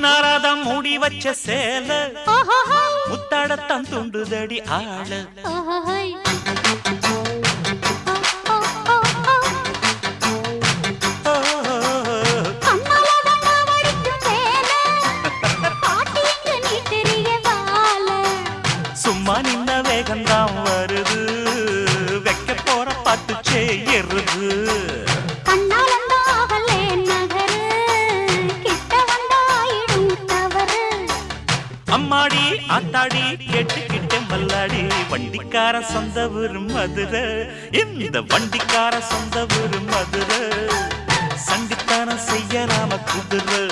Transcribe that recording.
உன்னாராதான் மூடி வச்ச சேல முத்தாடத்தான் துண்டுதடி ஆள சும்மா நின்ன வேகந்தான் வருது வைக்க போற பாட்டு செய்யறது அம்மாடி ஆத்தாடி கேட்டுக்கிட்ட மல்லாடி வண்டிக்கார சொந்த ஊரு மதுரை இந்த வண்டிக்கார சொந்த ஊரு மதுரை சண்டித்தானம் செய்யலாம குதிரை